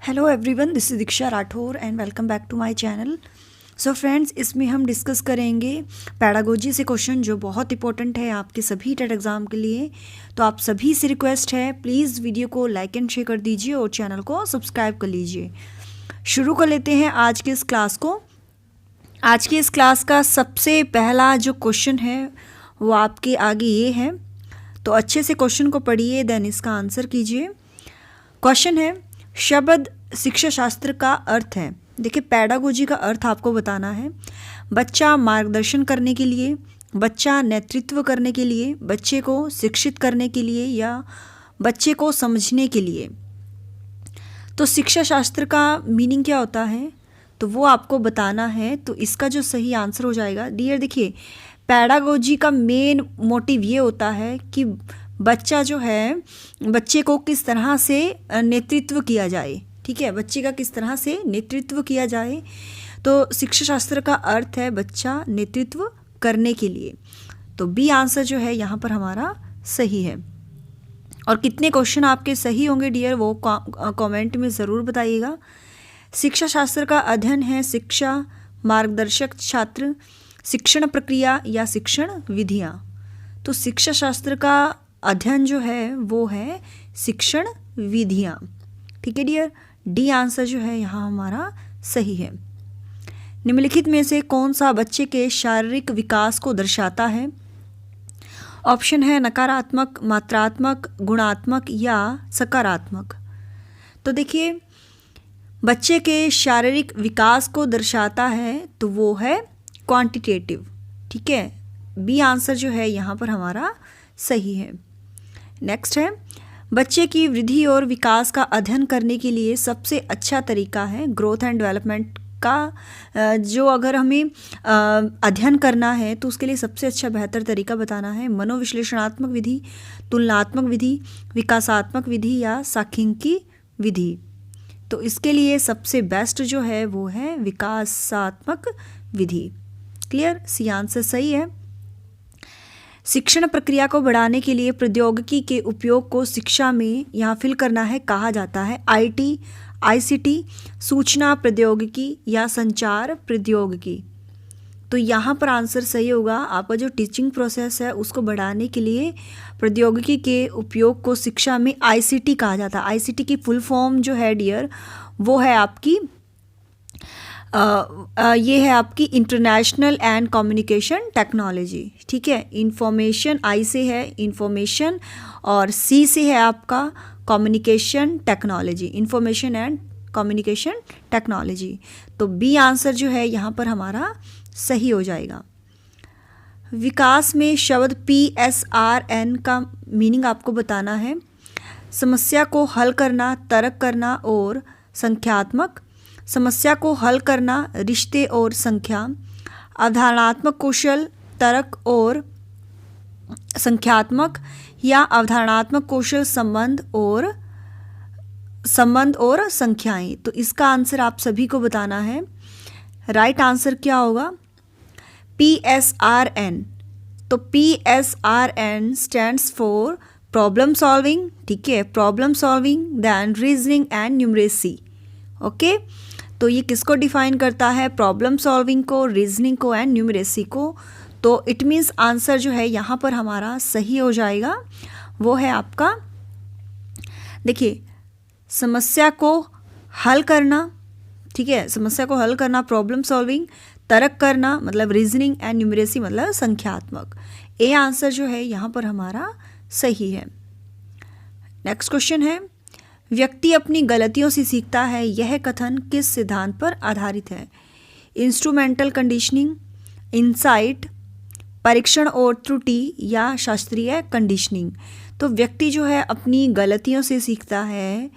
Hello everyone, this is Diksha Rathore and welcome back to my channel. So friends, इसमें हम discuss करेंगे pedagogy से question जो बहुत इंपॉर्टेंट है आपके सभी टेट एग्ज़ाम के लिए। तो आप सभी से रिक्वेस्ट है, प्लीज़ वीडियो को लाइक एंड शेयर कर दीजिए और चैनल को सब्सक्राइब कर लीजिए। शुरू कर लेते हैं आज के इस क्लास को। आज की इस क्लास का सबसे पहला जो क्वेश्चन है वो आपके आगे ये है, तो अच्छे से क्वेश्चन को पढ़िए देन इसका आंसर कीजिए। क्वेश्चन है, शब्द शिक्षा शास्त्र का अर्थ है। देखिए, पैडागोजी का अर्थ आपको बताना है। बच्चा मार्गदर्शन करने के लिए, बच्चा नेतृत्व करने के लिए, बच्चे को शिक्षित करने के लिए या बच्चे को समझने के लिए। तो शिक्षा शास्त्र का मीनिंग क्या होता है तो वो आपको बताना है। तो इसका जो सही आंसर हो जाएगा डियर, देखिए पैडागोजी का मेन मोटिव ये होता है कि बच्चा जो है, बच्चे को किस तरह से नेतृत्व किया जाए। ठीक है, बच्चे का किस तरह से नेतृत्व किया जाए। तो शिक्षा शास्त्र का अर्थ है बच्चा नेतृत्व करने के लिए। तो बी आंसर जो है यहाँ पर हमारा सही है। और कितने क्वेश्चन आपके सही होंगे डियर वो कमेंट में ज़रूर बताइएगा। शिक्षा शास्त्र का अध्ययन है शिक्षा, मार्गदर्शक छात्र, शिक्षण प्रक्रिया या शिक्षण विधियाँ। तो शिक्षा शास्त्र का अध्ययन जो है वो है शिक्षण विधियाँ। ठीक है डियर, डी आंसर जो है यहाँ हमारा सही है। निम्नलिखित में से कौन सा बच्चे के शारीरिक विकास को दर्शाता है। ऑप्शन है नकारात्मक, मात्रात्मक, गुणात्मक या सकारात्मक। तो देखिए, बच्चे के शारीरिक विकास को दर्शाता है तो वो है क्वांटिटेटिव। ठीक है, बी आंसर जो है यहाँ पर हमारा सही है। नेक्स्ट है, बच्चे की वृद्धि और विकास का अध्ययन करने के लिए सबसे अच्छा तरीका है ग्रोथ एंड डेवलपमेंट का। जो अगर हमें अध्ययन करना है तो उसके लिए सबसे अच्छा बेहतर तरीका बताना है मनोविश्लेषणात्मक विधि, तुलनात्मक विधि, विकासात्मक विधि या सांख्यिकी विधि। तो इसके लिए सबसे बेस्ट जो है वो है विकासात्मक विधि। क्लियर, सी आंसर सही है। शिक्षण प्रक्रिया को बढ़ाने के लिए प्रौद्योगिकी के उपयोग को शिक्षा में यहाँ फिल करना है कहा जाता है आईटी, आईसीटी, सूचना प्रौद्योगिकी या संचार प्रौद्योगिकी। तो यहाँ पर आंसर सही होगा। आपका जो टीचिंग प्रोसेस है उसको बढ़ाने के लिए प्रौद्योगिकी के उपयोग को शिक्षा में आईसीटी कहा जाता है। आईसीटी की फुल फॉर्म जो है डियर वो है आपकी ये है आपकी इंटरनेशनल एंड कम्युनिकेशन टेक्नोलॉजी। ठीक है, इंफॉर्मेशन आई से है इंफॉर्मेशन और सी से है आपका communication technology, information and communication technology. तो बी आंसर जो है यहाँ पर हमारा सही हो जाएगा। विकास में शब्द PSRN का मीनिंग आपको बताना है। समस्या को हल करना, तर्क करना और संख्यात्मक। समस्या को हल करना, रिश्ते और संख्या। अवधारणात्मक कौशल, तर्क और संख्यात्मक या अवधारणात्मक कौशल, संबंध और संख्याएं। तो इसका आंसर आप सभी को बताना है। राइट आंसर क्या होगा PSRN। तो PSRN stands for problem solving. ठीक है, problem solving, then reasoning and numeracy. Okay, तो ये किसको डिफाइन करता है, प्रॉब्लम सॉल्विंग को, रीजनिंग को एंड न्यूमरेसी को। तो इट मीन्स आंसर जो है यहाँ पर हमारा सही हो जाएगा वो है आपका, देखिए समस्या को हल करना। ठीक है, समस्या को हल करना प्रॉब्लम सॉल्विंग, तर्क करना मतलब रीजनिंग एंड न्यूमरेसी मतलब संख्यात्मक। ए आंसर जो है यहाँ पर हमारा सही है। नेक्स्ट क्वेश्चन है, व्यक्ति अपनी गलतियों से सीखता है, यह कथन किस सिद्धांत पर आधारित है। इंस्ट्रूमेंटल कंडीशनिंग, इनसाइट, परीक्षण और त्रुटि या शास्त्रीय कंडीशनिंग। तो व्यक्ति जो है अपनी गलतियों से सीखता है,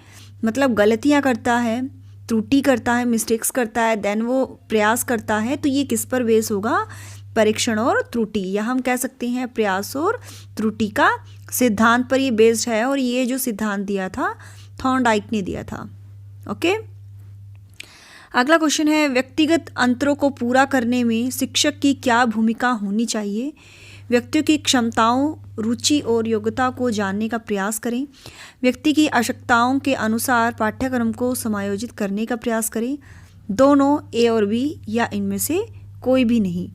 मतलब गलतियां करता है, त्रुटि करता है, मिस्टेक्स करता है, देन वो प्रयास करता है। तो ये किस पर बेस होगा, परीक्षण और त्रुटि, या हम कह सकते हैं प्रयास और त्रुटि का सिद्धांत पर ये बेस्ड है। और ये जो सिद्धांत दिया था थॉर्नडाइक ने दिया था। ओके, अगला क्वेश्चन है, व्यक्तिगत अंतरों को पूरा करने में शिक्षक की क्या भूमिका होनी चाहिए। व्यक्तियों की क्षमताओं, रुचि और योग्यता को जानने का प्रयास करें। व्यक्ति की आवश्यकताओं के अनुसार पाठ्यक्रम को समायोजित करने का प्रयास करें। दोनों, ए और बी, या इनमें से कोई भी नहीं।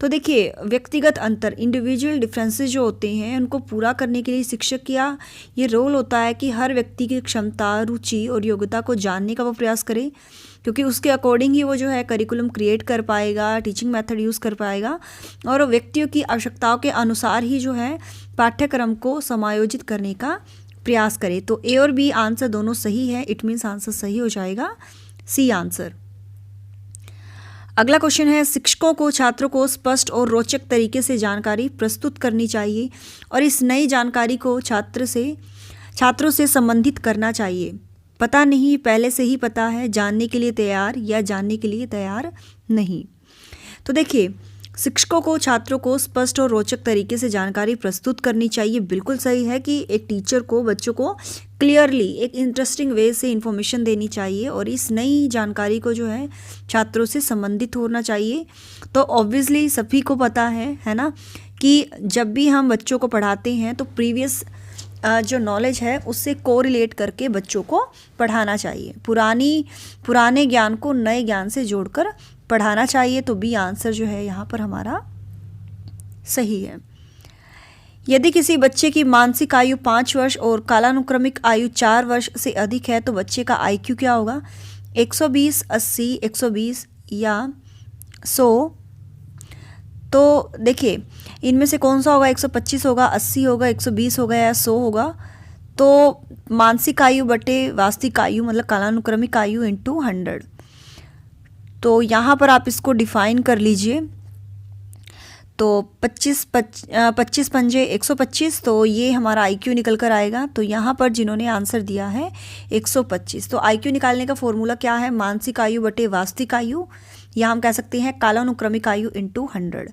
तो देखिए, व्यक्तिगत अंतर, इंडिविजुअल डिफरेंसेस जो होते हैं उनको पूरा करने के लिए शिक्षक का ये रोल होता है कि हर व्यक्ति की क्षमता, रुचि और योग्यता को जानने का वो प्रयास करे, क्योंकि उसके अकॉर्डिंग ही वो जो है करिकुलम क्रिएट कर पाएगा, टीचिंग मेथड यूज़ कर पाएगा और व्यक्तियों की आवश्यकताओं के अनुसार ही जो है पाठ्यक्रम को समायोजित करने का प्रयास करे। तो ए और बी आंसर दोनों सही है, इट मीन्स आंसर सही हो जाएगा सी आंसर। अगला क्वेश्चन है, शिक्षकों को छात्रों को स्पष्ट और रोचक तरीके से जानकारी प्रस्तुत करनी चाहिए और इस नई जानकारी को छात्रों से संबंधित करना चाहिए। पता नहीं, पहले से ही पता है, जानने के लिए तैयार या जानने के लिए तैयार नहीं। तो देखिए, शिक्षकों को छात्रों को स्पष्ट और रोचक तरीके से जानकारी प्रस्तुत करनी चाहिए, बिल्कुल सही है कि एक टीचर को बच्चों को क्लियरली एक इंटरेस्टिंग वे से इन्फॉर्मेशन देनी चाहिए और इस नई जानकारी को जो है छात्रों से संबंधित होना चाहिए। तो ऑब्वियसली सभी को पता है ना, कि जब भी हम बच्चों को पढ़ाते हैं तो प्रीवियस जो नॉलेज है उससे कोरिलेट करके बच्चों को पढ़ाना चाहिए। पुराने ज्ञान को नए ज्ञान से जोड़कर पढ़ाना चाहिए। तो बी आंसर जो है यहाँ पर हमारा सही है। यदि किसी बच्चे की मानसिक आयु 5 वर्ष और कालानुक्रमिक आयु 4 वर्ष से अधिक है तो बच्चे का IQ क्या होगा? 120, 80, 120 या 100। तो देखिए, इनमें से कौन सा होगा? 125 होगा, 80 होगा, 120 होगा या 100 होगा? तो मानसिक आयु बटे वास्तविक आयु मतलब कालानुक्रमिक आयु इंटू 100। तो यहाँ पर आप इसको डिफाइन कर लीजिए। तो 25 पंजे 125, तो ये हमारा IQ निकल कर आएगा। तो यहाँ पर जिन्होंने आंसर दिया है 125, तो IQ निकालने का फॉर्मूला क्या है? मानसिक आयु बटे वास्तविक आयु, या हम कह सकते हैं कालानुक्रमिक आयु इंटू 100।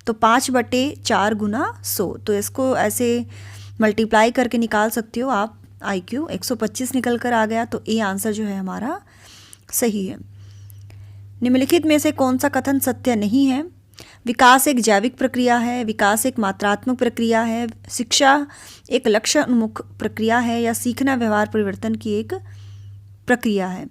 तो 5/4 गुना 100, तो इसको ऐसे मल्टीप्लाई करके निकाल सकते हो आप। IQ 125 निकल कर आ गया, तो ए आंसर जो है हमारा सही है। निम्नलिखित में से कौन सा कथन सत्य नहीं है? विकास एक जैविक प्रक्रिया है, विकास एक मात्रात्मक प्रक्रिया है, शिक्षा एक लक्ष्य उन्मुख प्रक्रिया है, या सीखना व्यवहार परिवर्तन की एक प्रक्रिया है।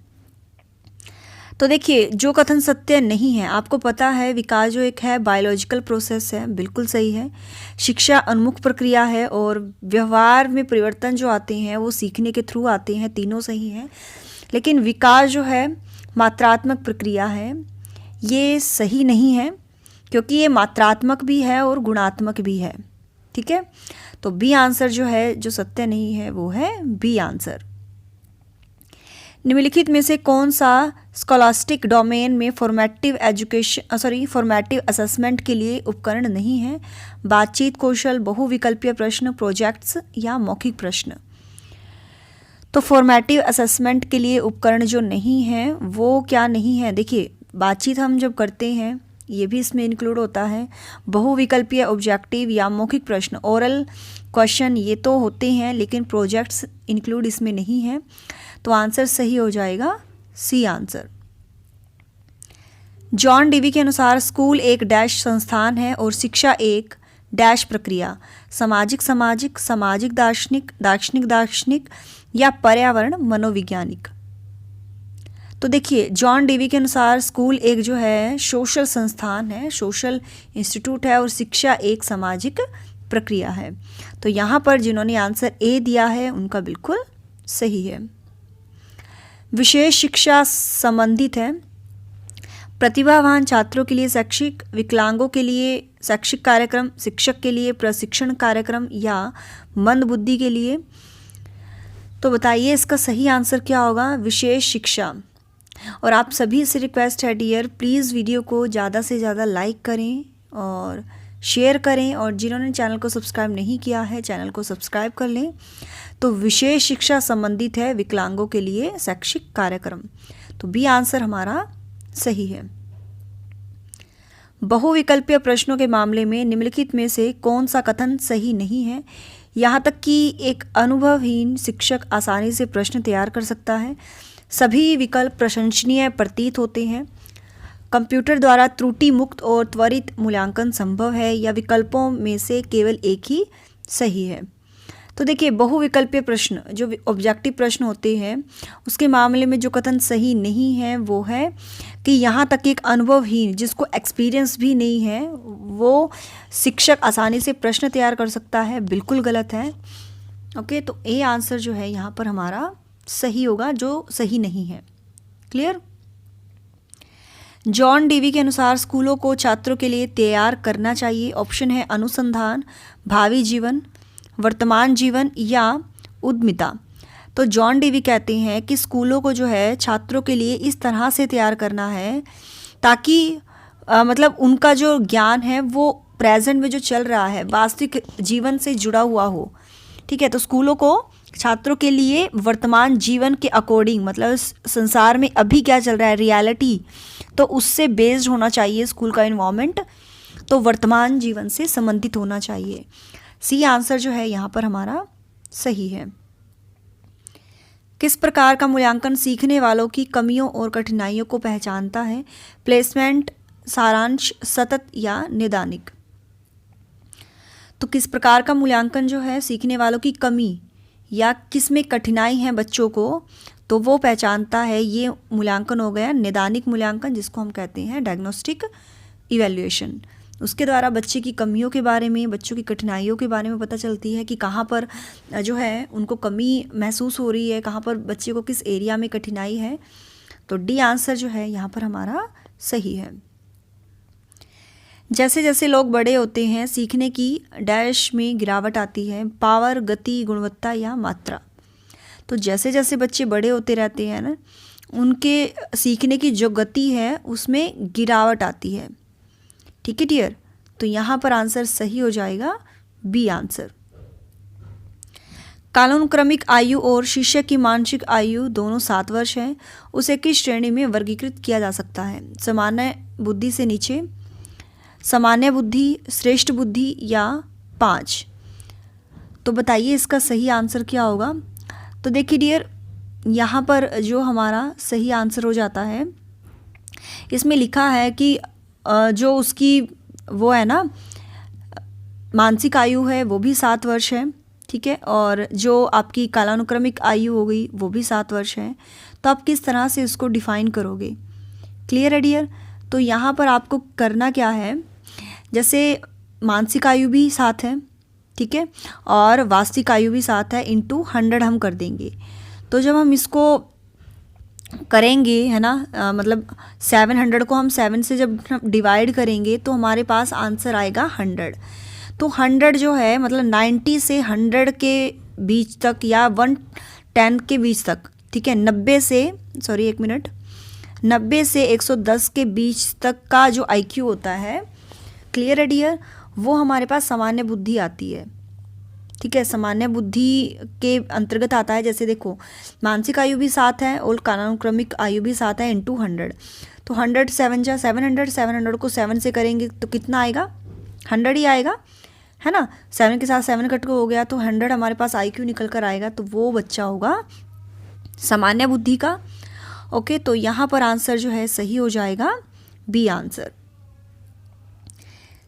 तो देखिए, जो कथन सत्य नहीं है, आपको पता है विकास जो एक है बायोलॉजिकल प्रोसेस है, बिल्कुल सही है। शिक्षा उन्मुख प्रक्रिया है और व्यवहार में परिवर्तन जो आते हैं वो सीखने के थ्रू आते हैं, तीनों सही हैं। लेकिन विकास जो है मात्रात्मक प्रक्रिया है, ये सही नहीं है, क्योंकि ये मात्रात्मक भी है और गुणात्मक भी है। ठीक है, तो बी आंसर जो है, जो सत्य नहीं है, वो है बी आंसर। निम्नलिखित में से कौन सा स्कॉलास्टिक डोमेन में फॉर्मेटिव असेसमेंट के लिए उपकरण नहीं है? बातचीत कौशल, बहुविकल्पीय प्रश्न, प्रोजेक्ट्स या मौखिक प्रश्न। तो फॉर्मेटिव असेसमेंट के लिए उपकरण जो नहीं है वो क्या नहीं है? देखिए, बातचीत हम जब करते हैं ये भी इसमें इंक्लूड होता है। बहुविकल्पीय, ऑब्जेक्टिव या मौखिक प्रश्न, ओरल क्वेश्चन, ये तो होते हैं, लेकिन प्रोजेक्ट्स इंक्लूड इसमें नहीं है। तो आंसर सही हो जाएगा सी आंसर। जॉन डीवी के अनुसार स्कूल एक डैश संस्थान है और शिक्षा एक डैश प्रक्रिया, सामाजिक सामाजिक, सामाजिक दार्शनिक, दार्शनिक दार्शनिक या पर्यावरण मनोवैज्ञानिक। तो देखिए, जॉन डीवी के अनुसार स्कूल एक जो है सोशल संस्थान है, सोशल इंस्टीट्यूट है और शिक्षा एक सामाजिक प्रक्रिया है। तो यहाँ पर जिन्होंने आंसर ए दिया है उनका बिल्कुल सही है। विशेष शिक्षा संबंधित है, प्रतिभावान छात्रों के लिए शैक्षिक, विकलांगों के लिए शैक्षिक कार्यक्रम, शिक्षक के लिए प्रशिक्षण कार्यक्रम या मंदबुद्धि के लिए। तो बताइए इसका सही आंसर क्या होगा? विशेष शिक्षा। और आप सभी से रिक्वेस्ट है डियर, प्लीज़ वीडियो को ज़्यादा से ज़्यादा लाइक करें और शेयर करें, और जिन्होंने चैनल को सब्सक्राइब नहीं किया है चैनल को सब्सक्राइब कर लें। तो विशेष शिक्षा संबंधित है विकलांगों के लिए शैक्षिक कार्यक्रम, तो बी आंसर हमारा सही है। बहुविकल्पीय प्रश्नों के मामले में निम्नलिखित में से कौन सा कथन सही नहीं है? यहाँ तक कि एक अनुभवहीन शिक्षक आसानी से प्रश्न तैयार कर सकता है, सभी विकल्प प्रशंसनीय प्रतीत होते हैं, कंप्यूटर द्वारा त्रुटि मुक्त और त्वरित मूल्यांकन संभव है, या विकल्पों में से केवल एक ही सही है। तो देखिए बहुविकल्पीय प्रश्न जो ऑब्जेक्टिव प्रश्न होते हैं उसके मामले में जो कथन सही नहीं है वो है कि यहाँ तक एक अनुभवहीन जिसको एक्सपीरियंस भी नहीं है वो शिक्षक आसानी से प्रश्न तैयार कर सकता है, बिल्कुल गलत है। ओके, तो ए आंसर जो है यहाँ पर हमारा सही होगा, जो सही नहीं है। क्लियर। जॉन डीवी के अनुसार स्कूलों को छात्रों के लिए तैयार करना चाहिए। ऑप्शन है अनुसंधान, भावी जीवन, वर्तमान जीवन या उद्यमिता। तो जॉन डीवी कहते हैं कि स्कूलों को जो है छात्रों के लिए इस तरह से तैयार करना है ताकि मतलब उनका जो ज्ञान है वो प्रेजेंट में जो चल रहा है वास्तविक जीवन से जुड़ा हुआ हो। ठीक है, तो स्कूलों को छात्रों के लिए वर्तमान जीवन के अकॉर्डिंग, मतलब संसार में अभी क्या चल रहा है रियलिटी, तो उससे बेस्ड होना चाहिए स्कूल का इन्वायरमेंट, तो वर्तमान जीवन से संबंधित होना चाहिए। सी आंसर जो है यहाँ पर हमारा सही है। किस प्रकार का मूल्यांकन सीखने वालों की कमियों और कठिनाइयों को पहचानता है? प्लेसमेंट, सारांश, सतत या नैदानिक। तो किस प्रकार का मूल्यांकन जो है सीखने वालों की कमी या किस में कठिनाई है बच्चों को, तो वो पहचानता है, ये मूल्यांकन हो गया नैदानिक मूल्यांकन, जिसको हम कहते हैं डायग्नोस्टिक इवैल्यूएशन। उसके द्वारा बच्चे की कमियों के बारे में, बच्चों की कठिनाइयों के बारे में पता चलती है कि कहाँ पर जो है उनको कमी महसूस हो रही है, कहाँ पर बच्चे को किस एरिया में कठिनाई है। तो डी आंसर जो है यहाँ पर हमारा सही है। जैसे जैसे लोग बड़े होते हैं सीखने की डैश में गिरावट आती है। पावर, गति, गुणवत्ता या मात्रा। तो जैसे जैसे बच्चे बड़े होते रहते हैं ना, उनके सीखने की जो गति है उसमें गिरावट आती है। ठीक है डियर, तो यहाँ पर आंसर सही हो जाएगा बी आंसर। कालानुक्रमिक आयु और शिष्य की मानसिक आयु दोनों 7 वर्ष है, उसे किस श्रेणी में वर्गीकृत किया जा सकता है? सामान्य बुद्धि से नीचे, सामान्य बुद्धि, श्रेष्ठ बुद्धि या 5। तो बताइए इसका सही आंसर क्या होगा? तो देखिए डियर, यहाँ पर जो हमारा सही आंसर हो जाता है, इसमें लिखा है कि जो उसकी वो है ना मानसिक आयु है वो भी 7 वर्ष है। ठीक है, और जो आपकी कालानुक्रमिक आयु हो गई वो भी 7 वर्ष है। तो आप किस तरह से इसको डिफ़ाइन करोगे? क्लियर है डियर? तो यहाँ पर आपको करना क्या है, जैसे मानसिक आयु भी 7 है, ठीक है, और वास्तविक आयु भी 7 है, इंटू 100 हम कर देंगे। तो जब हम इसको करेंगे है ना, मतलब 700 को हम 7 से जब डिवाइड करेंगे तो हमारे पास आंसर आएगा 100। तो 100 जो है मतलब 90 से 100 के बीच तक या 110 के बीच तक, ठीक है, 90 से 110 के बीच तक का जो IQ होता है, क्लियर है डियर, वो हमारे पास सामान्य बुद्धि आती है। ठीक है, सामान्य बुद्धि के अंतर्गत आता है। जैसे देखो मानसिक आयु भी 7 है और कालानुक्रमिक आयु भी 7 है, इंटू 100। तो 100 7 जा 700, 700 को 7 से करेंगे तो कितना आएगा? 100 ही आएगा, है ना। 7 के साथ 7 कट को हो गया तो 100 हमारे पास IQ निकल कर आएगा, तो वो बच्चा होगा सामान्य बुद्धि का। ओके, तो यहाँ पर आंसर जो है सही हो जाएगा बी आंसर।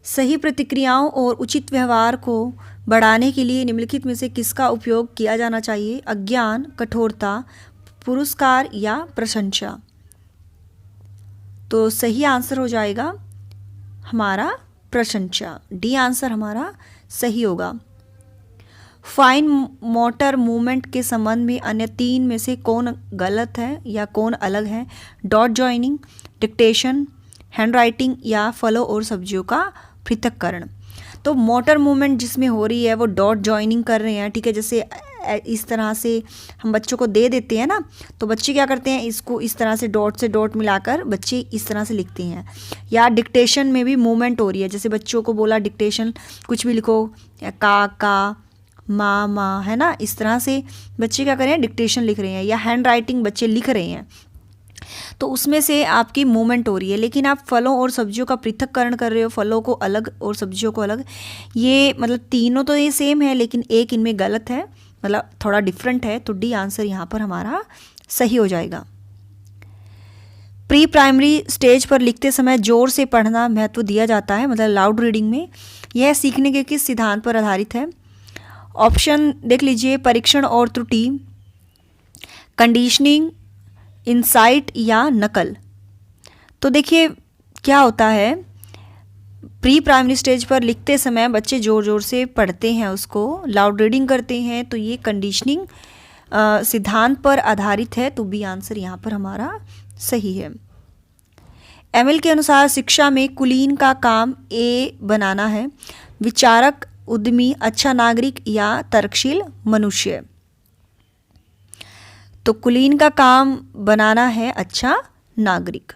सही प्रतिक्रियाओं और उचित व्यवहार को बढ़ाने के लिए निम्नलिखित में से किसका उपयोग किया जाना चाहिए? अज्ञान, कठोरता, पुरस्कार या प्रशंसा। तो सही आंसर हो जाएगा हमारा प्रशंसा, डी आंसर हमारा सही होगा। फाइन मोटर मूवमेंट के संबंध में अन्य 3 में से कौन गलत है या कौन अलग है? Dot joining, dictation, hand writing या फलों और सब्जियों का पृथक्करण। तो मोटर मूवमेंट जिसमें हो रही है वो डॉट जॉइनिंग कर रहे हैं। ठीक है, जैसे इस तरह से हम बच्चों को दे देते हैं ना, तो बच्चे क्या करते हैं, इसको इस तरह से डॉट मिलाकर बच्चे इस तरह से लिखते हैं। या डिक्टेशन में भी मूवमेंट हो रही है, जैसे बच्चों को बोला डिक्टेशन कुछ भी लिखो, का माँ, है ना, इस तरह से बच्चे क्या कर रहे हैं, डिक्टेशन लिख रहे हैं। या हैंड राइटिंग बच्चे लिख रहे हैं, तो उसमें से आपकी मूवमेंट हो रही है। लेकिन आप फलों और सब्जियों का पृथक्करण कर रहे हो, फलों को अलग और सब्जियों को अलग। ये मतलब तीनों तो ये सेम है, लेकिन एक इनमें गलत है, मतलब थोड़ा डिफरेंट है। तो डी आंसर यहाँ पर हमारा सही हो जाएगा। प्री प्राइमरी स्टेज पर लिखते समय जोर से पढ़ना महत्व दिया जाता है, मतलब लाउड रीडिंग में। यह सीखने के किस सिद्धांत पर आधारित है? ऑप्शन देख लीजिए, परीक्षण और त्रुटि, कंडीशनिंग, इंसाइट या नकल। तो देखिए क्या होता है, प्री प्राइमरी स्टेज पर लिखते समय बच्चे ज़ोर ज़ोर से पढ़ते हैं, उसको लाउड रीडिंग करते हैं, तो ये कंडीशनिंग सिद्धांत पर आधारित है, तो बी आंसर यहाँ पर हमारा सही है। एमिल के अनुसार शिक्षा में कुलीन का काम ए बनाना है, विचारक, उद्यमी, अच्छा नागरिक या तर्कशील मनुष्य। तो कुलीन का काम बनाना है अच्छा नागरिक।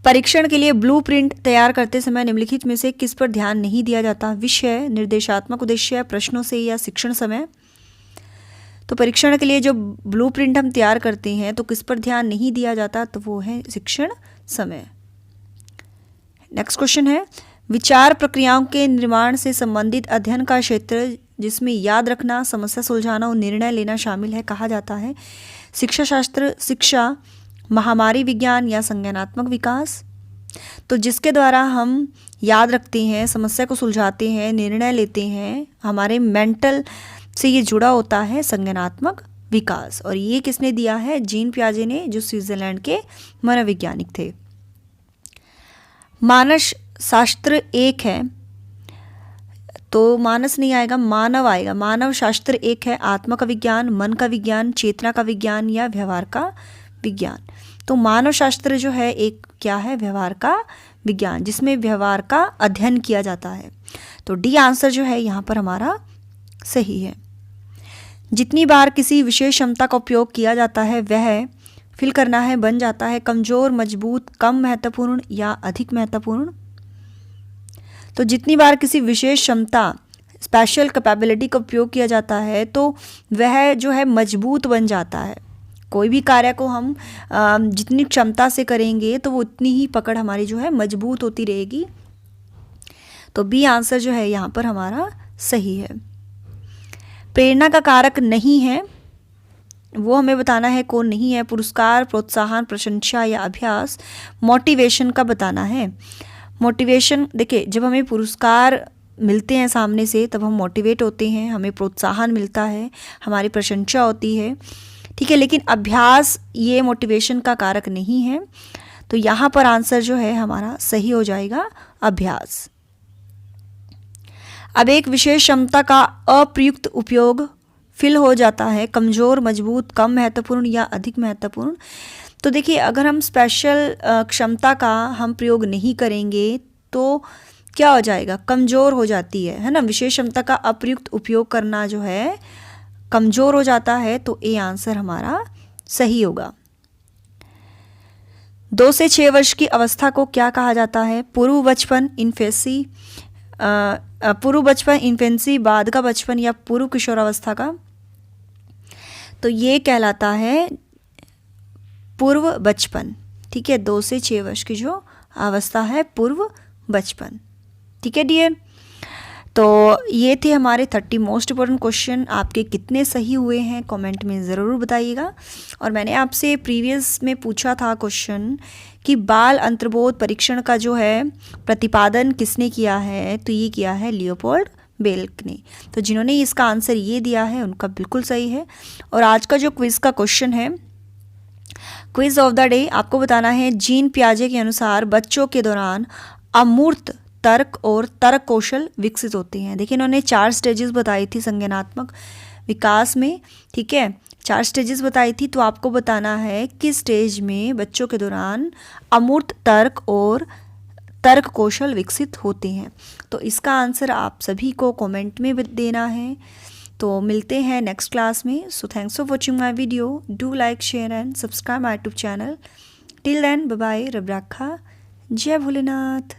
परीक्षण के लिए ब्लूप्रिंट तैयार करते समय निम्नलिखित में से किस पर ध्यान नहीं दिया जाता? विषय, निर्देशात्मक उद्देश्य, प्रश्नों से या शिक्षण समय। तो परीक्षण के लिए जो ब्लूप्रिंट हम तैयार करते हैं तो किस पर ध्यान नहीं दिया जाता? तो वो है शिक्षण समय। नेक्स्ट क्वेश्चन है, विचार प्रक्रियाओं के निर्माण से संबंधित अध्ययन का क्षेत्र जिसमें याद रखना, समस्या सुलझाना और निर्णय लेना शामिल है कहा जाता है? शिक्षा शास्त्र, शिक्षा, महामारी विज्ञान या संज्ञानात्मक विकास। तो जिसके द्वारा हम याद रखते हैं, समस्या को सुलझाते हैं, निर्णय लेते हैं, हमारे मेंटल से ये जुड़ा होता है संज्ञानात्मक विकास। और ये किसने दिया है? जीन पियाजे ने, जो स्विट्जरलैंड के मनोवैज्ञानिक थे। मानस शास्त्र एक है, तो मानस नहीं आएगा, मानव आएगा। मानव शास्त्र एक है, आत्मा का विज्ञान, मन का विज्ञान, चेतना का विज्ञान या व्यवहार का विज्ञान। तो मानव शास्त्र जो है एक क्या है? व्यवहार का विज्ञान, जिसमें व्यवहार का अध्ययन किया जाता है। तो डी आंसर जो है यहाँ पर हमारा सही है। जितनी बार किसी विशेष क्षमता का उपयोग किया जाता है वह फिल करना है बन जाता है कमजोर, मजबूत, कम महत्वपूर्ण या अधिक महत्वपूर्ण। तो जितनी बार किसी विशेष क्षमता, स्पेशल कैपेबिलिटी का उपयोग किया जाता है तो वह जो है मजबूत बन जाता है। कोई भी कार्य को हम जितनी क्षमता से करेंगे तो वो उतनी ही पकड़ हमारी जो है मजबूत होती रहेगी। तो बी आंसर जो है यहाँ पर हमारा सही है। प्रेरणा का कारक नहीं है, वो हमें बताना है कौन नहीं है? पुरस्कार, प्रोत्साहन, प्रशंसा या अभ्यास। मोटिवेशन का बताना है। मोटिवेशन, देखिए जब हमें पुरस्कार मिलते हैं सामने से तब हम मोटिवेट होते हैं, हमें प्रोत्साहन मिलता है, हमारी प्रशंसा होती है, ठीक है। लेकिन अभ्यास ये मोटिवेशन का कारक नहीं है, तो यहाँ पर आंसर जो है हमारा सही हो जाएगा अभ्यास। अब एक विशेष क्षमता का अप्रयुक्त उपयोग फिल हो जाता है कमज़ोर, मजबूत, कम महत्वपूर्ण या अधिक महत्वपूर्ण। तो देखिए अगर हम स्पेशल क्षमता का हम प्रयोग नहीं करेंगे तो क्या हो जाएगा? कमज़ोर हो जाती है ना। विशेष क्षमता का अप्रयुक्त उपयोग करना जो है कमज़ोर हो जाता है, तो ए आंसर हमारा सही होगा। 2 से 6 वर्ष की अवस्था को क्या कहा जाता है? पूर्व बचपन, इन्फेंसी, पूर्व बचपन, इन्फेंसी, बाद का बचपन या पूर्व किशोरावस्था का। तो ये कहलाता है पूर्व बचपन, ठीक है। 2 से 6 वर्ष की जो अवस्था है पूर्व बचपन, ठीक है डियर। तो ये थे हमारे 30 मोस्ट इम्पोर्टेंट क्वेश्चन। आपके कितने सही हुए हैं कमेंट में ज़रूर बताइएगा। और मैंने आपसे प्रीवियस में पूछा था क्वेश्चन कि बाल अंतर्बोध परीक्षण का जो है प्रतिपादन किसने किया है? तो ये किया है लियोपोल्ड बेल्क ने। तो जिन्होंने इसका आंसर ये दिया है उनका बिल्कुल सही है। और आज का जो क्विज़ का क्वेश्चन है, क्विज़ ऑफ द डे, आपको बताना है जीन पियाजे के अनुसार बच्चों के दौरान अमूर्त तर्क और तर्क कौशल विकसित होते हैं। देखिए इन्होंने 4 स्टेजेस बताई थी संज्ञानात्मक विकास में, ठीक है, 4 स्टेजेस बताई थी। तो आपको बताना है किस स्टेज में बच्चों के दौरान अमूर्त तर्क और तर्क कौशल विकसित होते हैं। तो इसका आंसर आप सभी को कमेंट में देना है। तो मिलते हैं नेक्स्ट क्लास में। So thanks for watching my video. Do like, share and subscribe my YouTube channel. Till then bye bye, रब रखा, जय भोलेनाथ।